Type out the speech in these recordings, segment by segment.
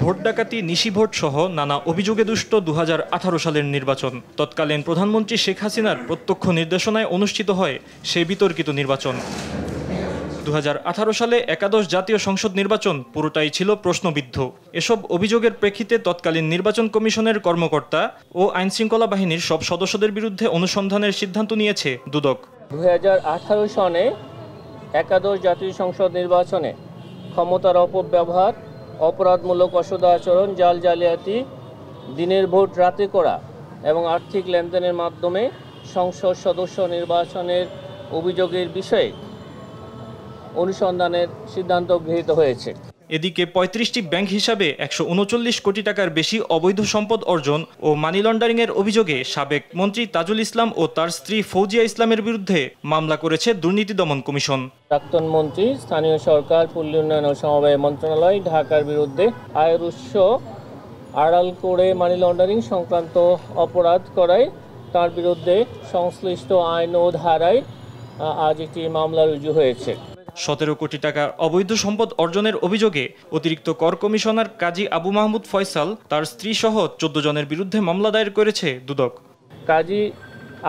Vote ডাকাতি, নিশি vote সহ নানা অভিযোগে দুষ্ট 2018 সালের নির্বাচন। তৎকালীন প্রধানমন্ত্রী শেখ হাসিনার প্রত্যক্ষ নির্দেশনায় অনুষ্ঠিত হয় সেই বিতর্কিত নির্বাচন। 2018 সালে একাদশ জাতীয় সংসদ নির্বাচন পুরোটাই ছিল প্রশ্নবিদ্ধ। এসব অভিযোগের প্রেক্ষিতে তৎকালীন নির্বাচন কমিশনের কর্মকর্তা ও আইনশৃঙ্খলা বাহিনীর সব সদস্যদের বিরুদ্ধে অনুসন্ধানের সিদ্ধান্ত নিয়েছে দুদক। 2018 সনে একাদশ জাতীয় সংসদ নির্বাচনে ক্ষমতার অপব্যবহার, অপরাধমূলক অসদাচরণ, জালিয়াতি, দিনের ভোট রাতে করা এবং আর্থিক লেনদেনের মাধ্যমে সংসদ সদস্য নির্বাচনের অভিযোগের বিষয়ে অনুসন্ধানের সিদ্ধান্ত গৃহীত হয়েছে। এদিকে 35টি ব্যাংক হিসাবে 139 কোটি টাকার বেশি অবৈধ সম্পদ অর্জন ও মানি লন্ডারিংয়ের অভিযোগে সাবেক মন্ত্রী তাজুল ইসলাম ও তার স্ত্রী ফৌজিয়া ইসলামের বিরুদ্ধে মামলা করেছে দুর্নীতি দমন কমিশন। প্রাক্তন মন্ত্রী, স্থানীয় সরকার, পল্লী উন্নয়ন ও সমবায় মন্ত্রণালয় ঢাকার বিরুদ্ধে আয়ের উৎস আড়াল করে মানি লন্ডারিং সংক্রান্ত অপরাধ করায় তার বিরুদ্ধে সংশ্লিষ্ট আইন ও ধারায় আজ একটি মামলা রুজু হয়েছে। 17 কোটি টাকার অবৈধ সম্পদ অর্জনের অভিযোগে অতিরিক্ত কর কমিশনার কাজী আবু মাহমুদ ফয়সাল তার স্ত্রী সহ 14 জনের বিরুদ্ধে মামলা দায়ের করেছে দুদক। কাজী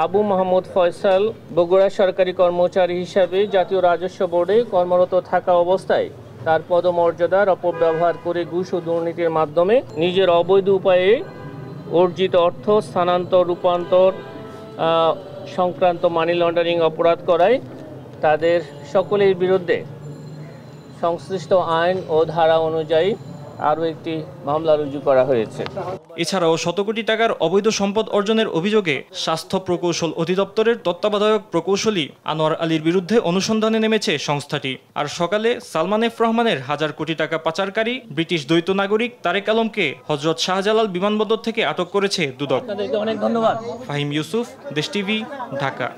আবু মাহমুদ ফয়সাল বগুড়া সরকারি কর্মচারী হিসাবে জাতীয় রাজস্ব বোর্ডে কর্মরত থাকা অবস্থায় তার পদমর্যাদার অপব্যবহার করে ঘুষ ও দুর্নীতির মাধ্যমে নিজের অবৈধ উপায়ে অর্জিত অর্থ স্থানান্তর, রূপান্তর সংক্রান্ত মানি লন্ডারিং অপরাধ করায় তাদের সকলের বিরুদ্ধে সংশ্লিষ্ট আইন ও ধারা অনুযায়ী আরও একটি মামলা রুজু করা হয়েছে। এছাড়াও 100 কোটি টাকার অবৈধ সম্পদ অর্জনের অভিযোগে স্বাস্থ্য প্রকৌশল অধিদপ্তরের তত্ত্বাবধায়ক প্রকৌশলী আনোয়ার আলীর বিরুদ্ধে অনুসন্ধানে নেমেছে সংস্থাটি। আর সকালে সালমান এফ রহমানের 1000 কোটি টাকা পাচারকারী ব্রিটিশ দ্বৈত নাগরিক তারেক আলমকে হযরত শাহজালাল বিমানবন্দর থেকে আটক করেছে দুদক। অনেক ধন্যবাদ। ফাহিম ইউসুফ, দেশ টিভি, ঢাকা।